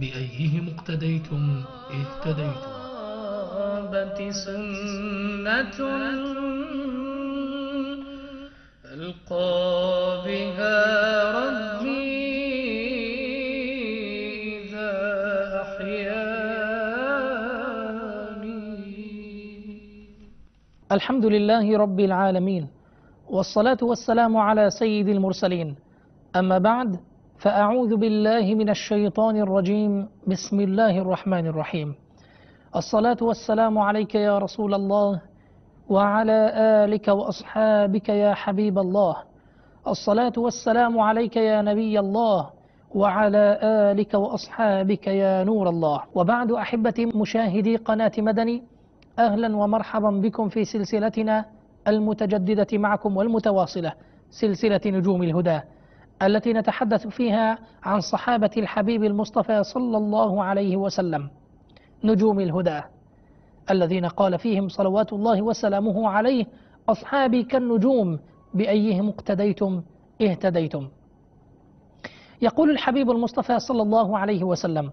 بأيهم اقتديتم اهتديتم. سنة ألقى بها ربي إذا أحياني. الحمد لله رب العالمين، والصلاة والسلام على سيد المرسلين. أما بعد، فأعوذ بالله من الشيطان الرجيم. بسم الله الرحمن الرحيم. الصلاة والسلام عليك يا رسول الله، وعلى آلك وأصحابك يا حبيب الله. الصلاة والسلام عليك يا نبي الله، وعلى آلك وأصحابك يا نور الله. وبعد، أحبتي مشاهدي قناة مدني، أهلا ومرحبا بكم في سلسلتنا المتجددة معكم والمتواصلة، سلسلة نجوم الهدى، التي نتحدث فيها عن صحابة الحبيب المصطفى صلى الله عليه وسلم، نجوم الهدى الذين قال فيهم صلوات الله وسلامه عليه: أصحابي كالنجوم بأيهم اقتديتم اهتديتم. يقول الحبيب المصطفى صلى الله عليه وسلم: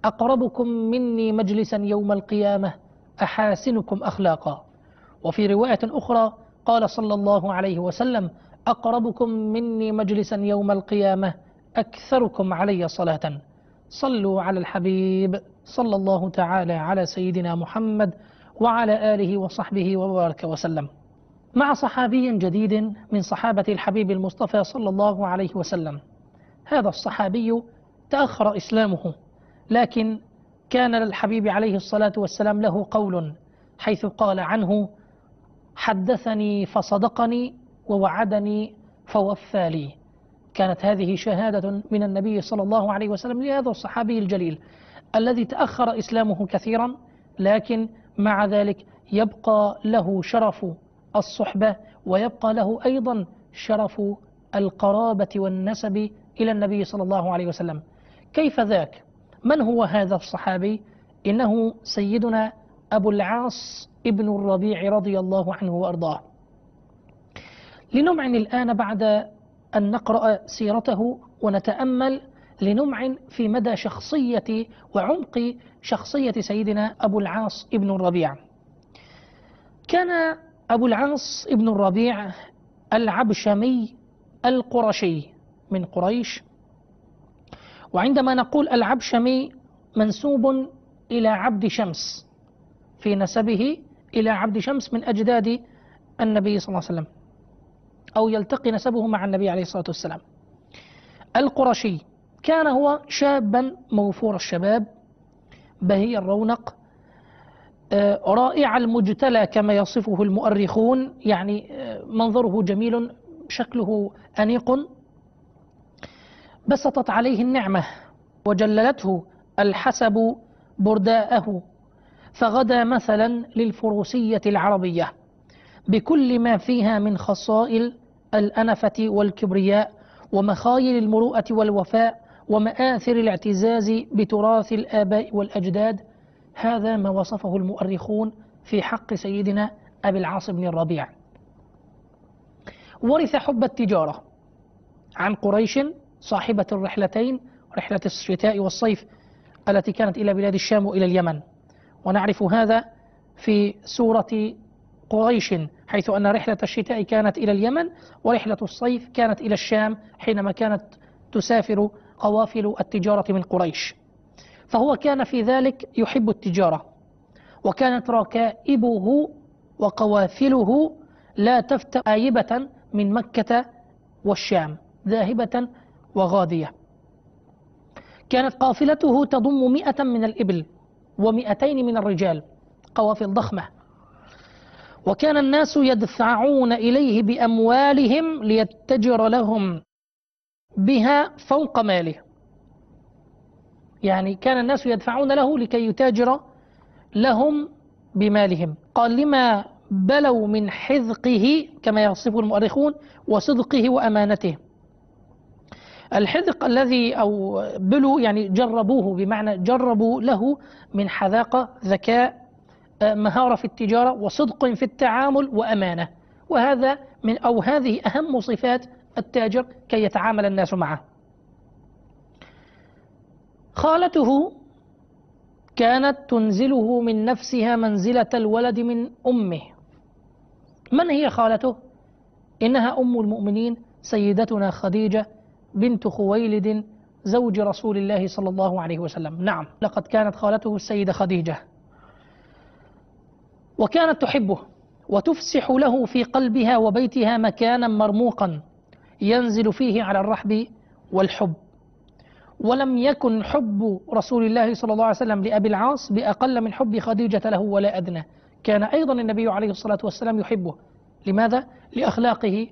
أقربكم مني مجلسا يوم القيامة أحاسنكم أخلاقا. وفي رواية أخرى قال صلى الله عليه وسلم: أقربكم مني مجلسا يوم القيامة أكثركم علي صلاة. صلوا على الحبيب صلى الله تعالى على سيدنا محمد وعلى آله وصحبه وبارك وسلم. مع صحابي جديد من صحابة الحبيب المصطفى صلى الله عليه وسلم. هذا الصحابي تأخر إسلامه، لكن كان للحبيب عليه الصلاة والسلام له قول، حيث قال عنه: حدثني فصدقني ووعدني فوفى لي. كانت هذه شهادة من النبي صلى الله عليه وسلم لهذا الصحابي الجليل الذي تأخر إسلامه كثيرا، لكن مع ذلك يبقى له شرف الصحبة، ويبقى له أيضا شرف القرابة والنسب إلى النبي صلى الله عليه وسلم. كيف ذاك؟ من هو هذا الصحابي؟ إنه سيدنا أبو العاص ابن الربيع رضي الله عنه وأرضاه. لنمعن الآن بعد أن نقرأ سيرته ونتأمل، لنمعن في مدى شخصية وعمق شخصية سيدنا أبو العاص ابن الربيع. كان أبو العاص ابن الربيع العبشمي القرشي من قريش، وعندما نقول العبشمي منسوب إلى عبد شمس، في نسبه إلى عبد شمس من أجداد النبي صلى الله عليه وسلم، أو يلتقي نسبه مع النبي عليه الصلاة والسلام. القرشي كان هو شابا موفور الشباب، بهي الرونق، رائع المجتلى كما يصفه المؤرخون، يعني منظره جميل، شكله أنيق. بسطت عليه النعمة وجللته الحسب برداءه، فغدا مثلا للفروسية العربية بكل ما فيها من خصائل الأنفة والكبرياء ومخايل المروءة والوفاء ومآثر الاعتزاز بتراث الآباء والأجداد. هذا ما وصفه المؤرخون في حق سيدنا أبي العاص بن الربيع. ورث حب التجارة عن قريش صاحبة الرحلتين، رحلة الشتاء والصيف التي كانت إلى بلاد الشام وإلى اليمن، ونعرف هذا في سورة قريش، حيث أن رحلة الشتاء كانت إلى اليمن، ورحلة الصيف كانت إلى الشام حينما كانت تسافر قوافل التجارة من قريش. فهو كان في ذلك يحب التجارة، وكانت ركائبه وقوافله لا تفتأ آيبة من مكة والشام، ذاهبة وغادية. كانت قافلته تضم 100 من الإبل و200 من الرجال، قوافل ضخمة. وكان الناس يدفعون إليه بأموالهم ليتجر لهم بها فوق ماله، يعني كان الناس يدفعون له لكي يتاجر لهم بمالهم. قال: لما بلوا من حذقه كما يصفه المؤرخون وصدقه وأمانته. الحذق الذي أو بلوا يعني جربوه، بمعنى جربوا له من حذاقة، ذكاء، مهارة في التجارة، وصدق في التعامل، وأمانة. وهذا من أو هذه أهم صفات التاجر كي يتعامل الناس معه. خالته كانت تنزله من نفسها منزلة الولد من أمه. من هي خالته؟ إنها أم المؤمنين سيدتنا خديجة بنت خويلد زوج رسول الله صلى الله عليه وسلم. نعم، لقد كانت خالته السيدة خديجة، وكانت تحبه وتفسح له في قلبها وبيتها مكانا مرموقا ينزل فيه على الرحب والحب. ولم يكن حب رسول الله صلى الله عليه وسلم لأبي العاص بأقل من حب خديجة له ولا أدنى. كان أيضا النبي عليه الصلاة والسلام يحبه. لماذا؟ لأخلاقه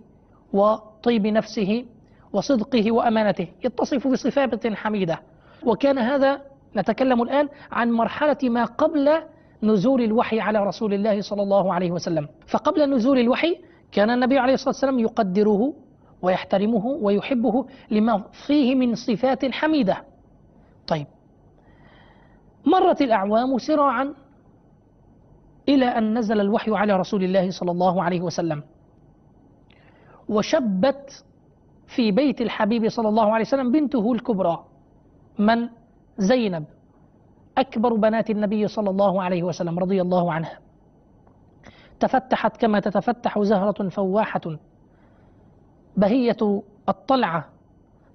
وطيب نفسه وصدقه وأمانته، يتصف بصفات حميدة. وكان هذا، نتكلم الآن عن مرحلة ما قبل نزول الوحي على رسول الله صلى الله عليه وسلم. فقبل نزول الوحي كان النبي عليه الصلاة والسلام يقدره ويحترمه ويحبه لما فيه من صفات حميدة. طيب، مرت الأعوام سراعا إلى أن نزل الوحي على رسول الله صلى الله عليه وسلم، وشبت في بيت الحبيب صلى الله عليه وسلم بنته الكبرى، من؟ زينب، أكبر بنات النبي صلى الله عليه وسلم رضي الله عنها. تفتحت كما تتفتح زهرة فواحة بهية الطلعة،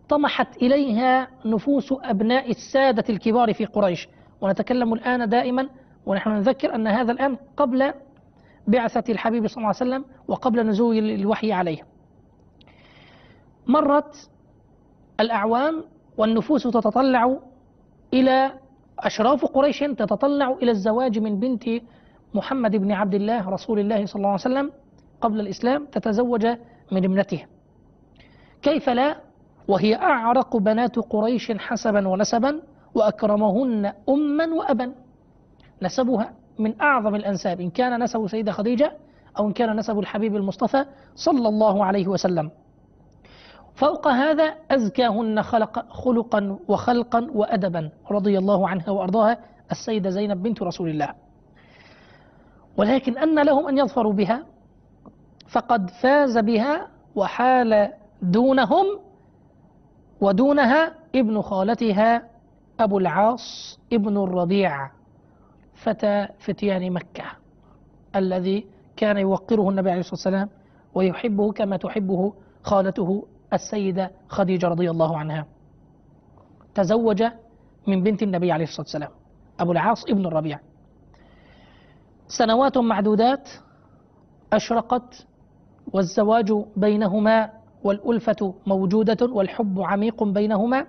طمحت إليها نفوس أبناء السادة الكبار في قريش. ونتكلم الآن دائما ونحن نذكر أن هذا الآن قبل بعثة الحبيب صلى الله عليه وسلم وقبل نزول الوحي عليه. مرت الأعوام والنفوس تتطلع إلى أشراف قريش، تتطلع إلى الزواج من بنت محمد بن عبد الله رسول الله صلى الله عليه وسلم قبل الإسلام، تتزوج من ابنته. كيف لا وهي أعرق بنات قريش حسبا ونسبا وأكرمهن أما وأبا. نسبها من أعظم الأنساب، إن كان نسب سيدة خديجة أو إن كان نسب الحبيب المصطفى صلى الله عليه وسلم. فوق هذا أزكاهن خلقا وخلقا وأدبا رضي الله عنها وأرضاها السيدة زينب بنت رسول الله. ولكن أن لهم أن يظفروا بها، فقد فاز بها وحال دونهم ودونها ابن خالتها أبو العاص ابن الربيع، فتيان مكة، الذي كان يوقره النبي عليه الصلاة والسلام ويحبه كما تحبه خالته السيدة خديجة رضي الله عنها. تزوج من بنت النبي عليه الصلاة والسلام أبو العاص ابن الربيع. سنوات معدودات أشرقت والزواج بينهما والألفة موجودة والحب عميق بينهما،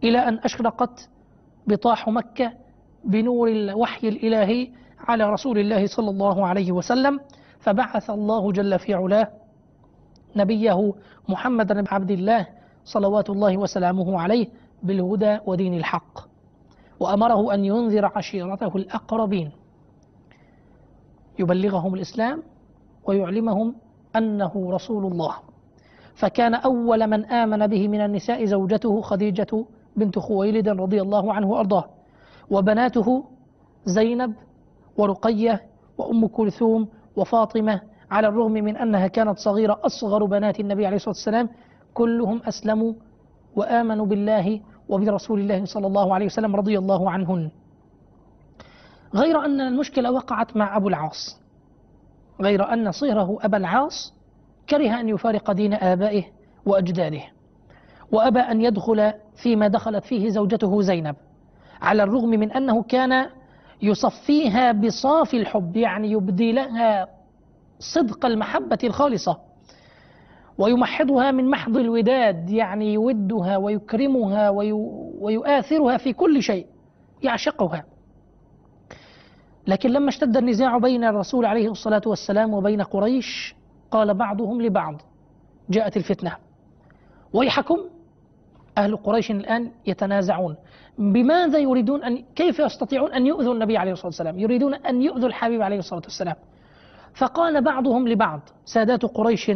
إلى أن أشرقت بطاح مكة بنور الوحي الإلهي على رسول الله صلى الله عليه وسلم، فبعث الله جل في علاه نبيه محمد بن عبد الله صلوات الله وسلامه عليه بالهدى ودين الحق، وأمره أن ينذر عشيرته الأقربين، يبلغهم الإسلام ويعلمهم أنه رسول الله. فكان أول من آمن به من النساء زوجته خديجة بنت خويلد رضي الله عنه وأرضاه، وبناته زينب ورقية وأم كلثوم وفاطمة، على الرغم من أنها كانت صغيرة أصغر بنات النبي عليه الصلاة والسلام، كلهم أسلموا وآمنوا بالله وبرسول الله صلى الله عليه وسلم رضي الله عنهن. غير أن المشكلة وقعت مع أبو العاص، غير أن صهره أبا العاص كره أن يفارق دين آبائه وأجداده، وأبى أن يدخل فيما دخلت فيه زوجته زينب، على الرغم من أنه كان يصفيها بصافي الحب، يعني يبدي لها صدق المحبة الخالصة ويمحضها من محض الوداد، يعني يودها ويكرمها ويؤثرها في كل شيء، يعشقها. لكن لما اشتد النزاع بين الرسول عليه الصلاة والسلام وبين قريش، قال بعضهم لبعض، جاءت الفتنة، ويحكم أهل قريش الآن يتنازعون بماذا يريدون كيف يستطيعون أن يؤذوا النبي عليه الصلاة والسلام، يريدون أن يؤذوا الحبيب عليه الصلاة والسلام. فقال بعضهم لبعض، سادات قريش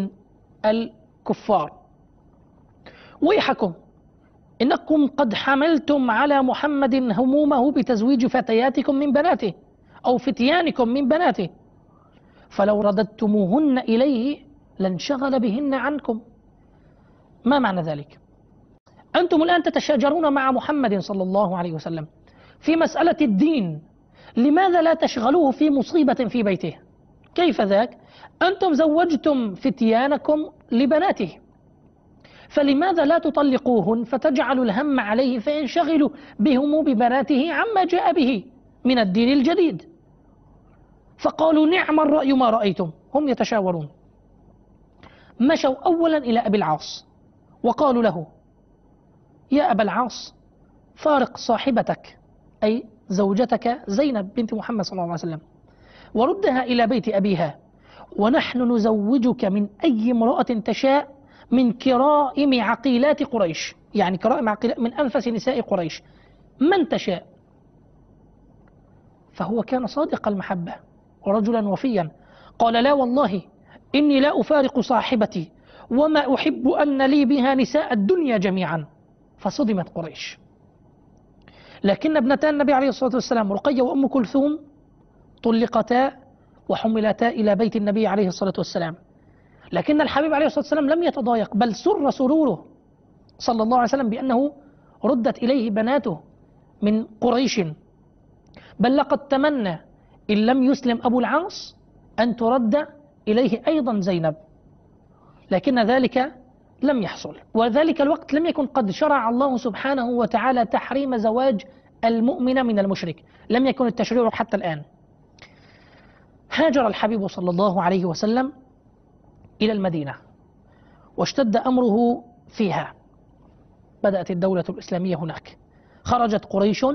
الكفار، ويحكم إنكم قد حملتم على محمد همومه بتزويج فتياتكم من بناته أو فتيانكم من بناته، فلو رددتموهن إليه لانشغل بهن عنكم. ما معنى ذلك؟ أنتم الآن تتشاجرون مع محمد صلى الله عليه وسلم في مسألة الدين، لماذا لا تشغلوه في مصيبة في بيته؟ كيف ذاك؟ أنتم زوجتم فتيانكم لبناته، فلماذا لا تطلقوهن فتجعلوا الهم عليه فينشغلوا بهم ببناته عما جاء به من الدين الجديد؟ فقالوا نعم الرأي ما رأيتم. هم يتشاورون، مشوا أولا إلى أبي العاص وقالوا له يا أبا العاص فارق صاحبتك أي زوجتك زينب بنت محمد صلى الله عليه وسلم وردها إلى بيت أبيها، ونحن نزوجك من أي امرأة تشاء من كرائم عقيلات قريش، يعني كرائم عقيلات من أنفس نساء قريش من تشاء. فهو كان صادق المحبة ورجلا وفيا، قال لا والله إني لا أفارق صاحبتي وما أحب أن لي بها نساء الدنيا جميعا. فصدمت قريش. لكن ابنتا النبي عليه الصلاة والسلام رقية وأم كلثوم طلقتا وحملتا إلى بيت النبي عليه الصلاة والسلام، لكن الحبيب عليه الصلاة والسلام لم يتضايق، بل سر سروره صلى الله عليه وسلم بأنه ردت إليه بناته من قريش، بل لقد تمنى إن لم يسلم أبو العاص أن ترد إليه أيضا زينب، لكن ذلك لم يحصل. وذلك الوقت لم يكن قد شرع الله سبحانه وتعالى تحريم زواج المؤمن من المشرك، لم يكن التشريع حتى الآن. هاجر الحبيب صلى الله عليه وسلم إلى المدينة واشتد أمره فيها، بدأت الدولة الإسلامية هناك، خرجت قريش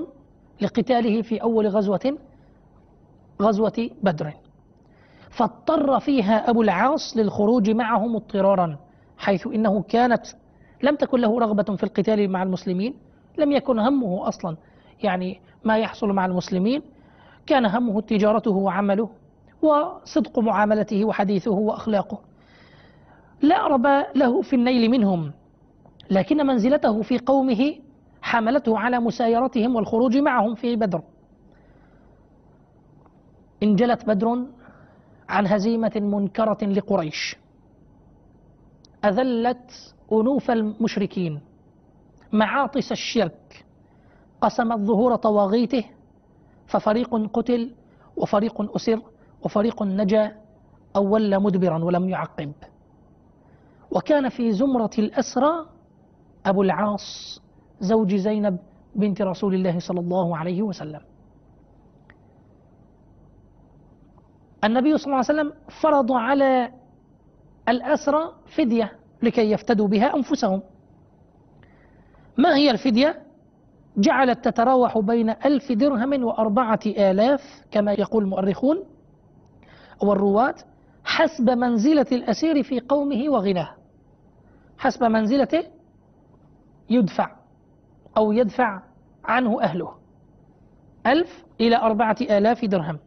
لقتاله في أول غزوة بدر، فاضطر فيها أبو العاص للخروج معهم اضطرارا، حيث إنه لم تكن له رغبة في القتال مع المسلمين، لم يكن همه أصلا يعني ما يحصل مع المسلمين، كان همه تجارته وعمله وصدق معاملته وحديثه وأخلاقه، لا ربا له في النيل منهم، لكن منزلته في قومه حملته على مسايرتهم والخروج معهم في بدر. انجلت بدر عن هزيمة منكرة لقريش، أذلت أنوف المشركين، معاطس الشرك، قسمت ظهور طواغيته، ففريق قتل وفريق أسر وفريق نجا أو ولى مدبرا ولم يعقب. وكان في زمرة الأسرى أبو العاص زوج زينب بنت رسول الله صلى الله عليه وسلم. النبي صلى الله عليه وسلم فرض على الأسرى فدية لكي يفتدوا بها أنفسهم. ما هي الفدية؟ جعلت تتراوح بين 1000 درهم و4000 كما يقول المؤرخون والرواة، حسب منزلة الأسير في قومه وغناه، حسب منزلته يدفع أو يدفع عنه أهله 1000 إلى 4000 درهم.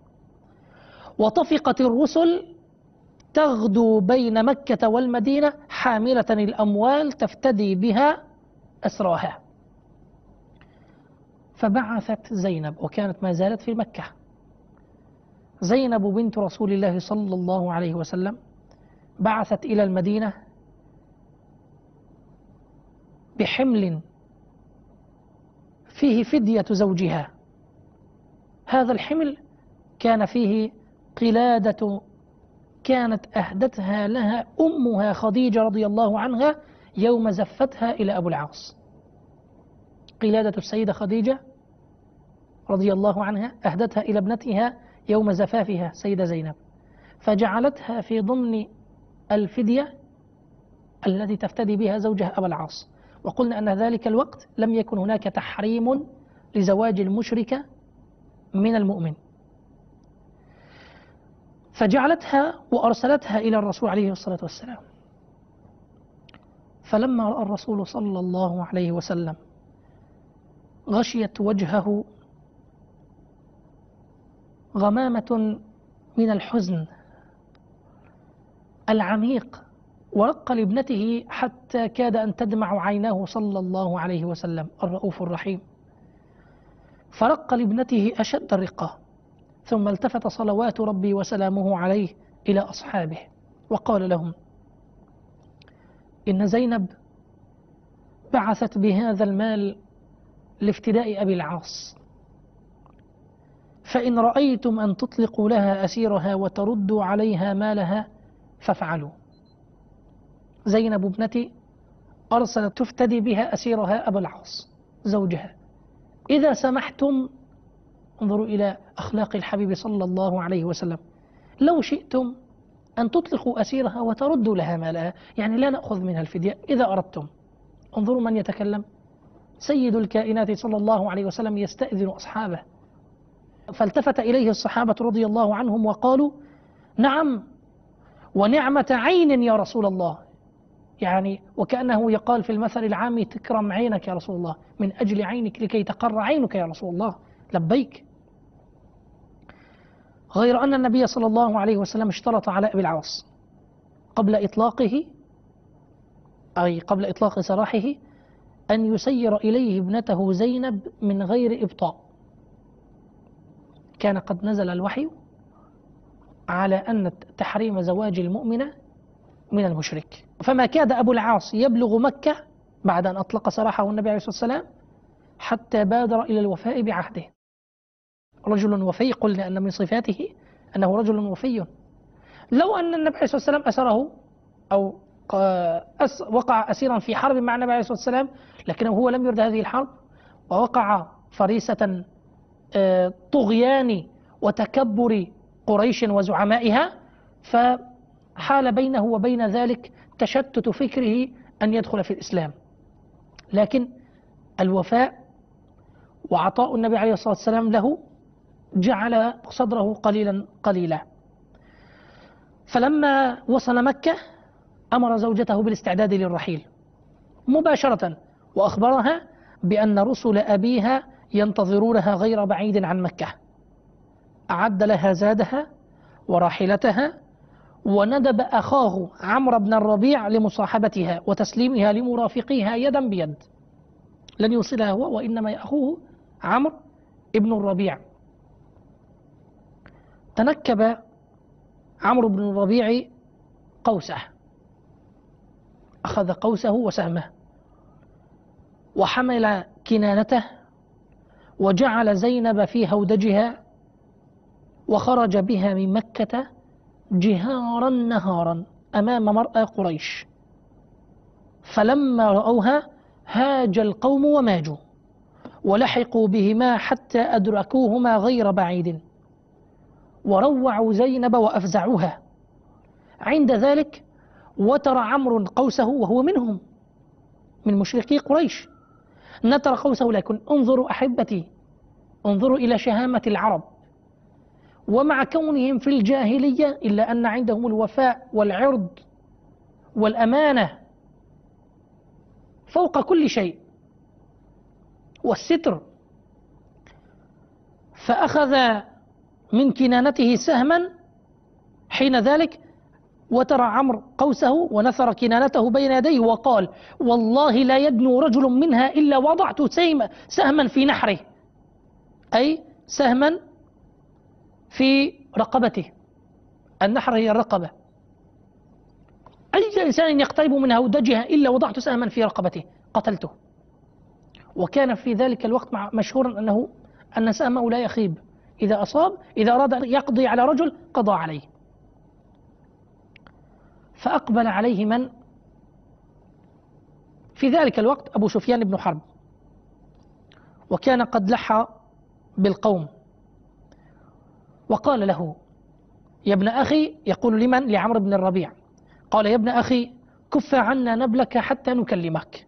وطفقت الرسل تغدو بين مكة والمدينة حاملة الأموال تفتدي بها أسراها. فبعثت زينب، وكانت ما زالت في مكة، زينب بنت رسول الله صلى الله عليه وسلم بعثت إلى المدينة بحمل فيه فدية زوجها. هذا الحمل كان فيه قلادة كانت أهدتها لها أمها خديجة رضي الله عنها يوم زفتها إلى أبو العاص. قلادة السيدة خديجة رضي الله عنها أهدتها إلى ابنتها يوم زفافها سيدة زينب، فجعلتها في ضمن الفدية التي تفتدي بها زوجها أبو العاص. وقلنا أن ذلك الوقت لم يكن هناك تحريم لزواج المشركة من المؤمن، فجعلتها وأرسلتها إلى الرسول عليه الصلاة والسلام. فلما رأى الرسول صلى الله عليه وسلم غشيت وجهه غمامة من الحزن العميق، ورق لابنته حتى كاد أن تدمع عيناه صلى الله عليه وسلم الرؤوف الرحيم، فرق لابنته أشد الرقة، ثم التفت صلوات ربي وسلامه عليه إلى أصحابه وقال لهم: إن زينب بعثت بهذا المال لافتداء أبي العاص، فإن رأيتم أن تطلقوا لها أسيرها وتردوا عليها مالها فافعلوا. زينب ابنتي أرسلت تفتدي بها أسيرها أبا العاص زوجها. إذا سمحتم، انظروا إلى أخلاق الحبيب صلى الله عليه وسلم، لو شئتم أن تطلقوا أسيرها وتردوا لها مالها، يعني لا نأخذ منها الفدية إذا أردتم. انظروا من يتكلم، سيد الكائنات صلى الله عليه وسلم يستأذن أصحابه، فالتفت إليه الصحابة رضي الله عنهم وقالوا: نعم ونعمة عين يا رسول الله، يعني وكأنه يقال في المثل العامي: تكرم عينك يا رسول الله، من أجل عينك لكي تقر عينك يا رسول الله، لبيك. غير أن النبي صلى الله عليه وسلم اشترط على أبي العاص قبل إطلاقه، أي قبل إطلاق سراحه، أن يسير إليه ابنته زينب من غير إبطاء. كان قد نزل الوحي على أن تحريم زواج المؤمنة من المشرك، فما كاد أبو العاص يبلغ مكة بعد أن أطلق سراحه النبي عليه الصلاة والسلام حتى بادر إلى الوفاء بعهده. رجل وفي، قلنا أن من صفاته أنه رجل وفي. لو أن النبي عليه الصلاة والسلام أسره أو وقع أسيرا في حرب مع النبي عليه الصلاة والسلام، لكنه هو لم يرد هذه الحرب ووقع فريسة طغيان وتكبر قريش وزعمائها، فحال بينه وبين ذلك تشتت فكره أن يدخل في الإسلام. لكن الوفاء وعطاء النبي عليه الصلاة والسلام له جعل صدره قليلا قليلا. فلما وصل مكة أمر زوجته بالاستعداد للرحيل مباشرة، وأخبرها بأن رسل أبيها ينتظرونها غير بعيد عن مكة. أعد لها زادها وراحلتها، وندب أخاه عمرو بن الربيع لمصاحبتها وتسليمها لمرافقيها يدا بيد، لن يوصلها هو وإنما أخوه عمرو بن الربيع. تنكب عمرو بن الربيع قوسه، أخذ قوسه وسهمه وحمل كنانته وجعل زينب في هودجها، وخرج بها من مكة جهارا نهارا أمام مرأى قريش. فلما رأوها هاج القوم وماجوا، ولحقوا بهما حتى أدركوهما غير بعيد، وروعوا زينب وأفزعوها. عند ذلك وتر عمرو قوسه وهو منهم، من مشركي قريش، نتر قوسه. لكن انظروا أحبتي، انظروا إلى شهامة العرب، ومع كونهم في الجاهلية إلا أن عندهم الوفاء والعرض والأمانة فوق كل شيء والستر. فأخذ من كنانته سهما حين ذلك، وترى عمرو قوسه ونثر كنانته بين يديه وقال: والله لا يدنو رجل منها إلا وضعت سهما في نحره، أي سهما في رقبته. النحر هي الرقبة. أي إنسان يقترب من هودجها إلا وضعت سهما في رقبته قتلته. وكان في ذلك الوقت مشهورا أن سهمه لا يخيب، إذا أصاب، إذا أراد أن يقضي على رجل قضى عليه. فأقبل عليه من في ذلك الوقت؟ أبو سفيان بن حرب، وكان قد لحى بالقوم، وقال له: يا ابن أخي، يقول لمن؟ لعمرو بن الربيع، قال: يا ابن أخي كف عنا نبلك حتى نكلمك،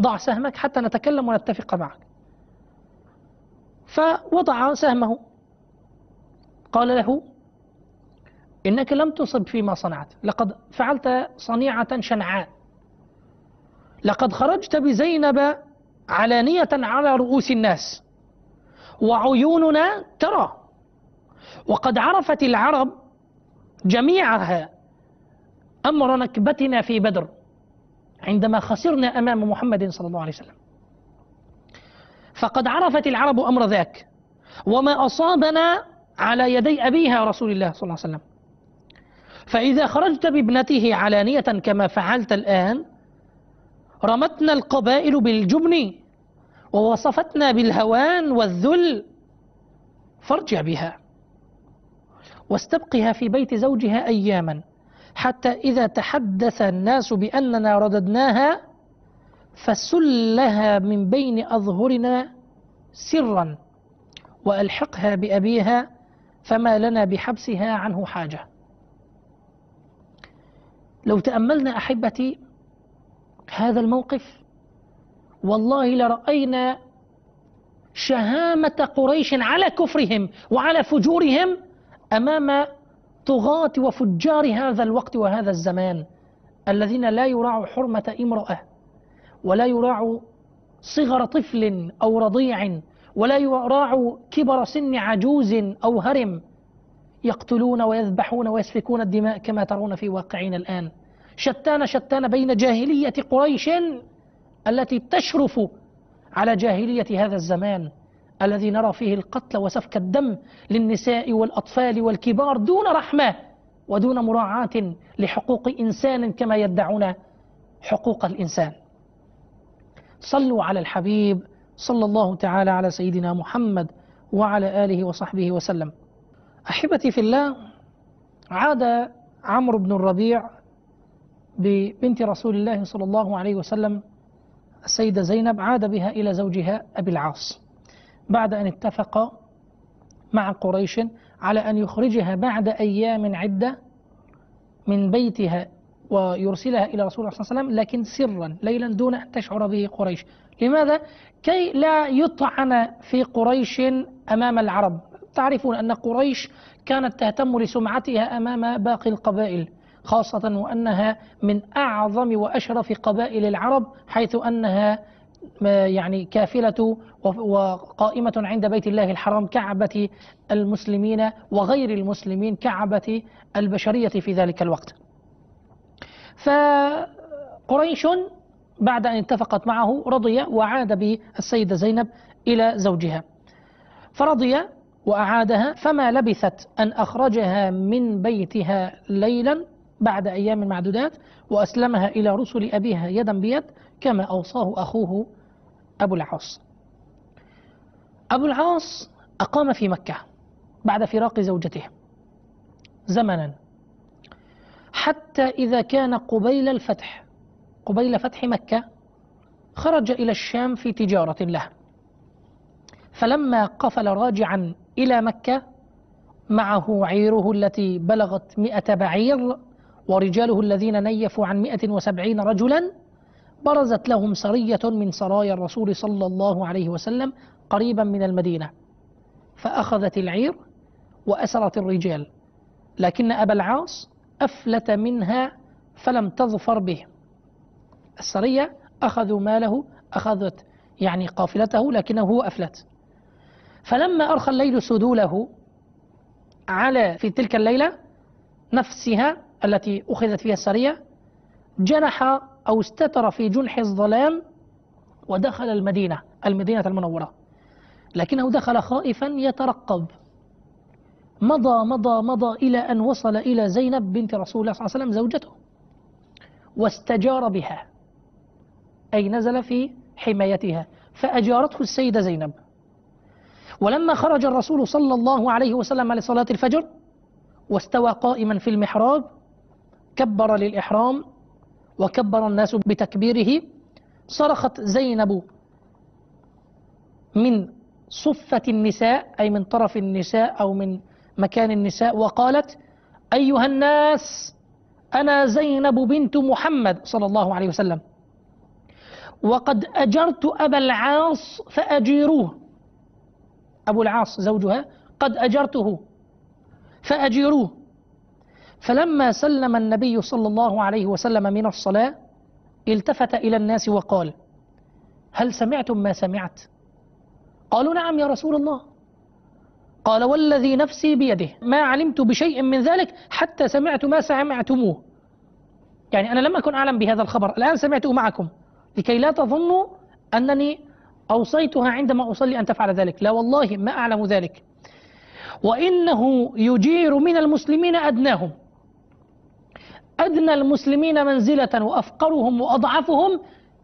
ضع سهمك حتى نتكلم ونتفق معك. فوضع سهمه، قال له: إنك لم تصب فيما صنعت، لقد فعلت صنيعة شنعاء، لقد خرجت بزينب علانية على رؤوس الناس وعيوننا ترى، وقد عرفت العرب جميعها أمر نكبتنا في بدر عندما خسرنا أمام محمد صلى الله عليه وسلم، فقد عرفت العرب أمر ذاك وما أصابنا على يدي أبيها رسول الله صلى الله عليه وسلم. فإذا خرجت بابنته علانية كما فعلت الآن رمتنا القبائل بالجبن ووصفتنا بالهوان والذل، فارجع بها واستبقها في بيت زوجها أياما، حتى إذا تحدث الناس بأننا رددناها فسلها من بين أظهرنا سرا وألحقها بأبيها، فما لنا بحبسها عنه حاجة. لو تأملنا أحبتي هذا الموقف والله لرأينا شهامة قريش على كفرهم وعلى فجورهم أمام طغاة وفجار هذا الوقت وهذا الزمان، الذين لا يراعوا حرمة امرأة، ولا يراعوا صغر طفل أو رضيع، ولا يراعوا كبر سن عجوز أو هرم، يقتلون ويذبحون ويسفكون الدماء كما ترون في واقعنا الآن. شتان بين جاهلية قريش التي تشرف على جاهلية هذا الزمان الذي نرى فيه القتل وسفك الدم للنساء والأطفال والكبار دون رحمة ودون مراعاة لحقوق إنسان كما يدعون حقوق الإنسان. صلوا على الحبيب صلى الله تعالى على سيدنا محمد وعلى آله وصحبه وسلم. أحبتي في الله، عاد عمرو بن الربيع ببنت رسول الله صلى الله عليه وسلم السيدة زينب، عاد بها إلى زوجها أبي العاص بعد أن اتفق مع قريش على أن يخرجها بعد أيام عدة من بيتها ويرسلها إلى رسول الله صلى الله عليه وسلم، لكن سرا ليلا دون أن تشعر به قريش. لماذا؟ كي لا يطعن في قريش أمام العرب. تعرفون أن قريش كانت تهتم لسمعتها أمام باقي القبائل، خاصة وأنها من أعظم وأشرف قبائل العرب، حيث أنها يعني كافلة وقائمة عند بيت الله الحرام، كعبة المسلمين وغير المسلمين، كعبة البشرية في ذلك الوقت. فقريش بعد أن اتفقت معه رضي وعاد بالسيدة زينب إلى زوجها، فرضي وأعادها، فما لبثت أن أخرجها من بيتها ليلا بعد أيام معدودات وأسلمها إلى رسل أبيها يدا بيد كما أوصاه أخوه أبو العاص. أبو العاص أقام في مكة بعد فراق زوجته زمنا، حتى إذا كان قبيل فتح مكة خرج إلى الشام في تجارة له، فلما قفل راجعا إلى مكة معه عيره التي بلغت 100 بعير ورجاله الذين نيفوا عن 170 رجلا، برزت لهم سرية من سرايا الرسول صلى الله عليه وسلم قريبا من المدينة، فأخذت العير وأسرت الرجال، لكن أبا العاص أفلت منها فلم تظفر به. السرية أخذوا ماله، أخذت يعني قافلته، لكنه هو أفلت. فلما أرخى الليل سدوله في تلك الليلة نفسها التي أخذت فيها السرية، جنح أو استتر في جنح الظلام ودخل المدينة المنورة، لكنه دخل خائفا يترقب. مضى إلى أن وصل إلى زينب بنت رسول الله صلى الله عليه وسلم زوجته، واستجار بها، أي نزل في حمايتها، فأجارته السيدة زينب. ولما خرج الرسول صلى الله عليه وسلم لصلاة الفجر واستوى قائما في المحراب، كبر للإحرام وكبر الناس بتكبيره، صرخت زينب من صفة النساء، أي من طرف النساء أو من مكان النساء، وقالت: أيها الناس، أنا زينب بنت محمد صلى الله عليه وسلم، وقد أجرت أبا العاص فأجيروه. أبو العاص زوجها قد أجرته فأجيروه. فلما سلم النبي صلى الله عليه وسلم من الصلاة التفت إلى الناس وقال: هل سمعتم ما سمعت؟ قالوا: نعم يا رسول الله. قال: والذي نفسي بيده ما علمت بشيء من ذلك حتى سمعت ما سمعتموه. يعني أنا لم أكن أعلم بهذا الخبر، الآن سمعته معكم، لكي لا تظنوا أنني أوصيتها عندما أصلي أن تفعل ذلك، لا والله ما أعلم ذلك. وإنه يجير من المسلمين أدناهم، أدنى المسلمين منزلة وأفقرهم وأضعفهم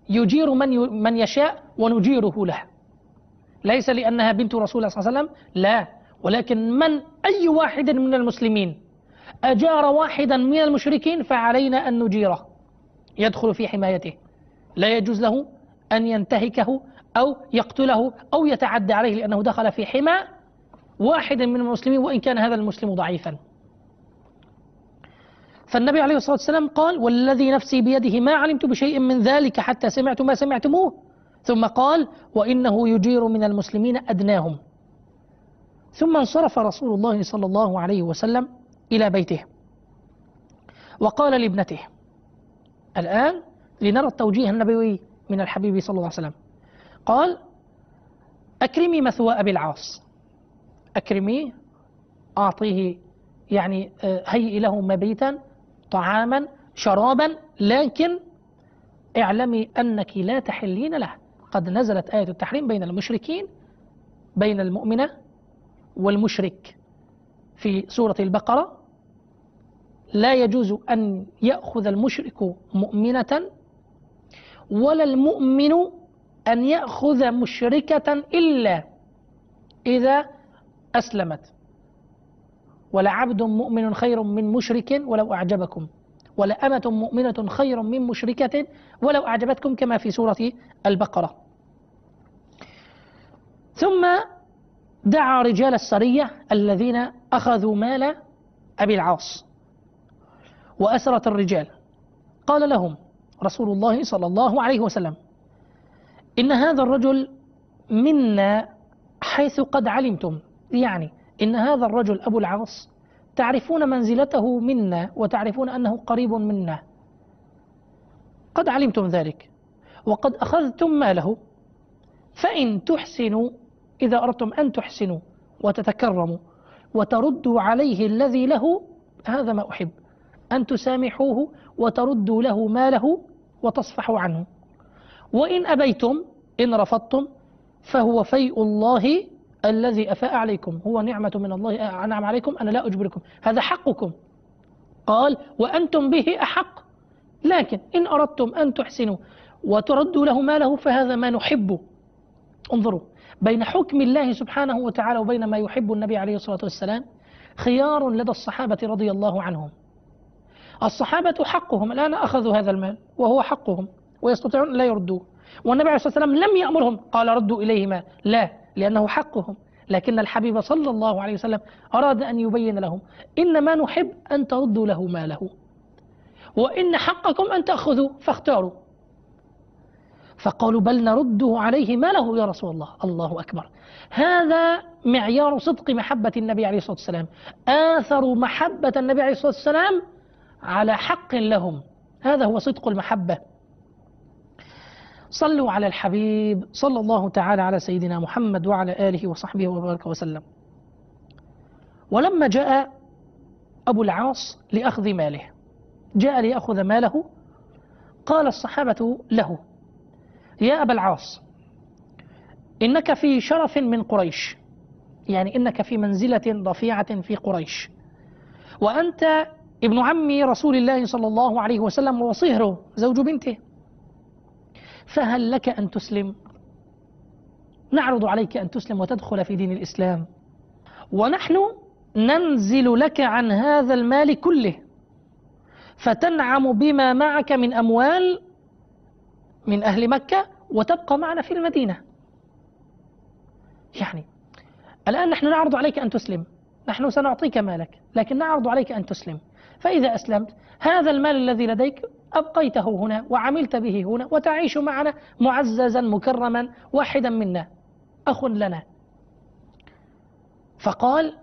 يجير من يشاء ونجيره له، ليس لأنها بنت رسول الله صلى الله عليه وسلم، لا، ولكن أي واحد من المسلمين أجار واحدا من المشركين فعلينا أن نجيره، يدخل في حمايته، لا يجوز له أن ينتهكه أو يقتله أو يتعدى عليه، لأنه دخل في حمى واحد من المسلمين وإن كان هذا المسلم ضعيفا. فالنبي عليه الصلاة والسلام قال: والذي نفسي بيده ما علمت بشيء من ذلك حتى سمعت ما سمعتموه، ثم قال: وإنه يجير من المسلمين أدناهم. ثم انصرف رسول الله صلى الله عليه وسلم إلى بيته وقال لابنته: الآن لنرى التوجيه النبوي من الحبيب صلى الله عليه وسلم. قال: أكرمي مثوى أبي العاص، أكرميه، أعطيه، يعني هيئي له مبيتا، طعاما، شرابا، لكن اعلمي أنك لا تحلين له. قد نزلت آية التحريم بين المشركين، بين المؤمنة والمشرك في سورة البقرة. لا يجوز أن يأخذ المشرك مؤمنة ولا المؤمن أن يأخذ مشركة إلا إذا أسلمت. ولعبد مؤمن خير من مشرك ولو أعجبكم، ولأمة مؤمنة خير من مشركة ولو أعجبتكم، كما في سورة البقرة. ثم دعا رجال السرية الذين أخذوا مال أبي العاص وأسرة الرجال، قال لهم رسول الله صلى الله عليه وسلم: إن هذا الرجل منا حيث قد علمتم، يعني إن هذا الرجل أبو العاص تعرفون منزلته منا وتعرفون أنه قريب منا، قد علمتم ذلك وقد أخذتم ماله، فإن تحسنوا، إذا أردتم أن تحسنوا وتتكرموا وتردوا عليه الذي له، هذا ما أحب، أن تسامحوه وتردوا له ماله وتصفحوا عنه. وإن أبيتم، إن رفضتم، فهو فيء الله الذي أفاء عليكم، هو نعمة من الله أنعم عليكم، أنا لا أجبركم، هذا حقكم. قال: وأنتم به أحق، لكن إن أردتم أن تحسنوا وتردوا له ماله فهذا ما نحب. انظروا، بين حكم الله سبحانه وتعالى وبين ما يحب النبي عليه الصلاة والسلام خيار لدى الصحابة رضي الله عنهم. الصحابة حقهم، الآن أخذوا هذا المال وهو حقهم ويستطيعون أن لا يردوه، والنبي عليه الصلاة والسلام لم يأمرهم قال ردوا إليه ما، لا، لأنه حقهم، لكن الحبيب صلى الله عليه وسلم أراد أن يبين لهم: إن ما نحب أن تردوا له ماله، وإن حقكم أن تأخذوا، فاختاروا. فقالوا: بل نرده عليه ماله يا رسول الله. الله أكبر، هذا معيار صدق محبة النبي عليه الصلاة والسلام، آثروا محبة النبي عليه الصلاة والسلام على حق لهم، هذا هو صدق المحبة. صلوا على الحبيب صلى الله تعالى على سيدنا محمد وعلى آله وصحبه وبارك وسلم. ولما جاء أبو العاص لأخذ ماله، جاء ليأخذ ماله، قال الصحابة له: يا أبا العاص، إنك في شرف من قريش، يعني إنك في منزلة رفيعة في قريش، وأنت ابن عم رسول الله صلى الله عليه وسلم وصهره زوج بنته، فهل لك أن تسلم؟ نعرض عليك أن تسلم وتدخل في دين الإسلام، ونحن ننزل لك عن هذا المال كله، فتنعم بما معك من أموال من أهل مكة وتبقى معنا في المدينة. يعني الآن نحن نعرض عليك أن تسلم، نحن سنعطيك مالك، لكن نعرض عليك أن تسلم، فإذا أسلمت هذا المال الذي لديك أبقيته هنا وعملت به هنا وتعيش معنا معززا مكرما واحدا منا، أخ لنا. فقال،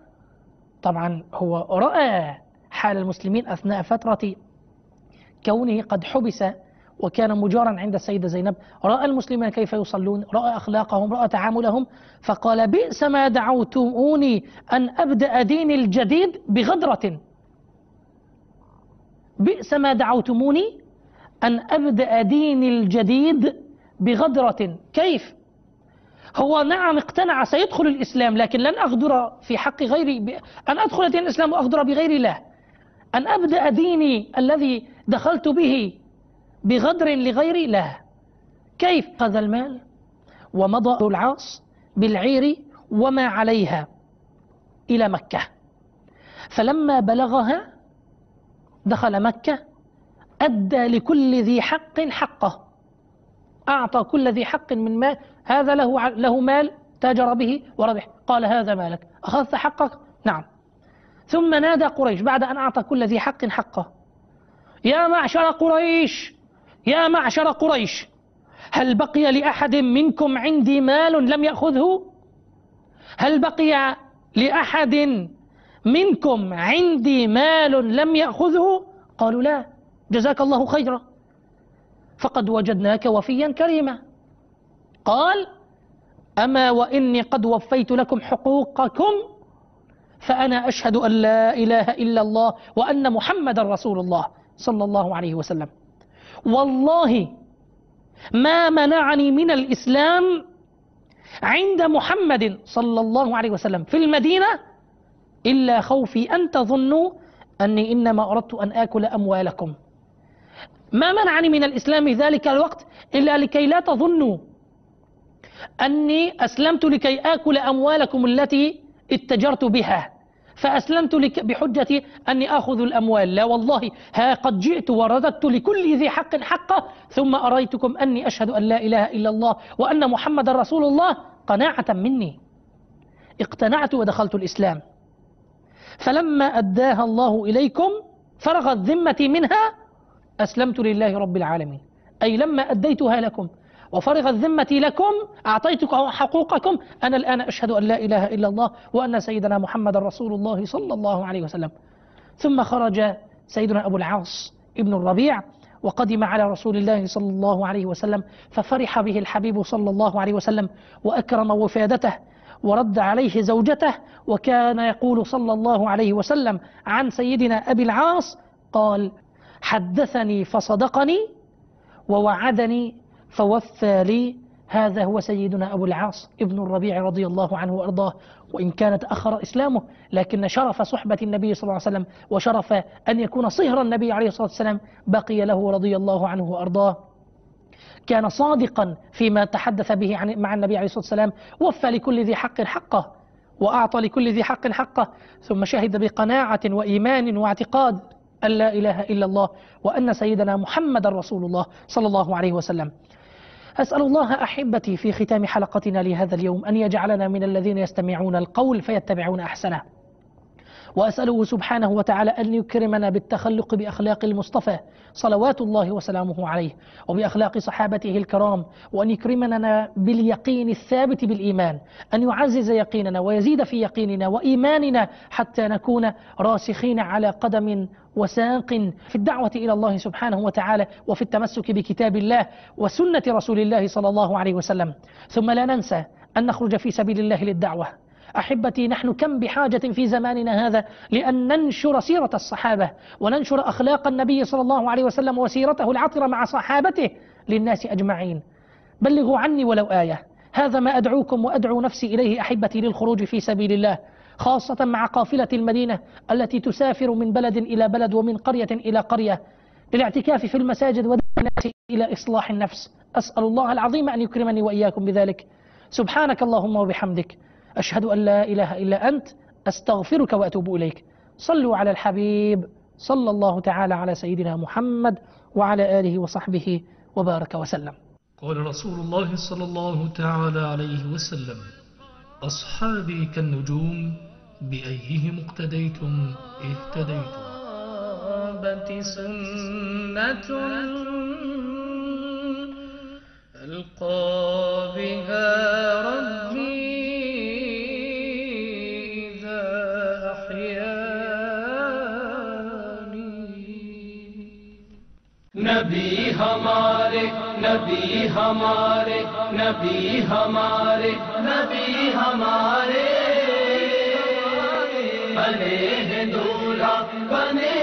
طبعا هو رأى حال المسلمين أثناء فترة كونه قد حبس وكان مجارا عند السيدة زينب، رأى المسلمين كيف يصلون، رأى أخلاقهم، رأى تعاملهم، فقال: بئس ما دعوتموني أن أبدأ ديني الجديد بغدرة، بئس ما دعوتموني أن أبدأ ديني الجديد بغدرة. كيف؟ هو نعم اقتنع سيدخل الإسلام، لكن لن أغدر في حق غيري، أن أدخل دين الإسلام وأغدر بغير الله، أن أبدأ ديني الذي دخلت به بغدر لغيري، لا. كيف؟ أخذ المال ومضى العاص بالعير وما عليها إلى مكة، فلما بلغها دخل مكة أدى لكل ذي حق حقه، أعطى كل ذي حق من مال، هذا له مال تاجر به وربح، قال هذا مالك، أخذت حقك؟ نعم. ثم نادى قريش بعد أن أعطى كل ذي حق حقه: يا معشر قريش، يا معشر قريش، هل بقي لأحد منكم عندي مال لم يأخذه؟ هل بقي لأحد منكم عندي مال لم يأخذه؟ قالوا لا، جزاك الله خيرا، فقد وجدناك وفيا كريما. قال: أما وإني قد وفيت لكم حقوقكم، فأنا أشهد أن لا إله إلا الله وأن محمد رسول الله صلى الله عليه وسلم. والله ما منعني من الإسلام عند محمد صلى الله عليه وسلم في المدينة إلا خوفي أن تظنوا أني إنما أردت أن آكل أموالكم. ما منعني من الإسلام ذلك الوقت إلا لكي لا تظنوا أني أسلمت لكي آكل أموالكم التي اتجرت بها، فأسلمت بحجة أني آخذ الأموال. لا والله، ها قد جئت ورددت لكل ذي حق حقه، ثم أريتكم أني أشهد أن لا إله إلا الله وأن محمد رسول الله قناعة مني، اقتنعت ودخلت الإسلام. فلما أداها الله إليكم فرغت ذمتي منها أسلمت لله رب العالمين، أي لما أديتها لكم وفرغت ذمتي لكم أعطيتكم حقوقكم، أنا الآن أشهد أن لا إله إلا الله وأن سيدنا محمد رسول الله صلى الله عليه وسلم. ثم خرج سيدنا أبو العاص ابن الربيع وقدم على رسول الله صلى الله عليه وسلم، ففرح به الحبيب صلى الله عليه وسلم وأكرم وفادته ورد عليه زوجته. وكان يقول صلى الله عليه وسلم عن سيدنا أبي العاص: قال: حدثني فصدقني ووعدني فوفى لي. هذا هو سيدنا أبو العاص ابن الربيع رضي الله عنه وأرضاه. وإن كان تأخر إسلامه، لكن شرف صحبة النبي صلى الله عليه وسلم وشرف أن يكون صهر النبي عليه الصلاة والسلام بقي له رضي الله عنه وأرضاه. كان صادقا فيما تحدث به مع النبي عليه الصلاة والسلام، وفى لكل ذي حق حقه وأعطى لكل ذي حق حقه، ثم شهد بقناعة وإيمان واعتقاد أن لا إله إلا الله وأن سيدنا محمد رسول الله صلى الله عليه وسلم. أسأل الله أحبتي في ختام حلقتنا لهذا اليوم أن يجعلنا من الذين يستمعون القول فيتبعون أحسنه، وأسأله سبحانه وتعالى أن يكرمنا بالتخلق بأخلاق المصطفى صلوات الله وسلامه عليه وبأخلاق صحابته الكرام، وأن يكرمنا باليقين الثابت بالإيمان، أن يعزز يقيننا ويزيد في يقيننا وإيماننا حتى نكون راسخين على قدم وساق في الدعوة إلى الله سبحانه وتعالى وفي التمسك بكتاب الله وسنة رسول الله صلى الله عليه وسلم. ثم لا ننسى أن نخرج في سبيل الله للدعوة. أحبتي، نحن كم بحاجة في زماننا هذا لأن ننشر سيرة الصحابة وننشر أخلاق النبي صلى الله عليه وسلم وسيرته العطرة مع صحابته للناس أجمعين. بلغوا عني ولو آية، هذا ما أدعوكم وأدعو نفسي إليه أحبتي للخروج في سبيل الله، خاصة مع قافلة المدينة التي تسافر من بلد إلى بلد ومن قرية إلى قرية للاعتكاف في المساجد ودعوة الناس إلى إصلاح النفس. أسأل الله العظيم أن يكرمني وإياكم بذلك. سبحانك اللهم وبحمدك، أشهد أن لا إله إلا أنت، أستغفرك وأتوب إليك. صلوا على الحبيب صلى الله تعالى على سيدنا محمد وعلى آله وصحبه وبارك وسلم. قال رسول الله صلى الله تعالى عليه وسلم: أصحابي كالنجوم بأيهم اقتديتم اهتديتم. سنة ألقى بها ربي إذا أحياني. नबी हमारे नबी हमारे नबी हमारे नबी हमारे बने हैं दूल्हा बने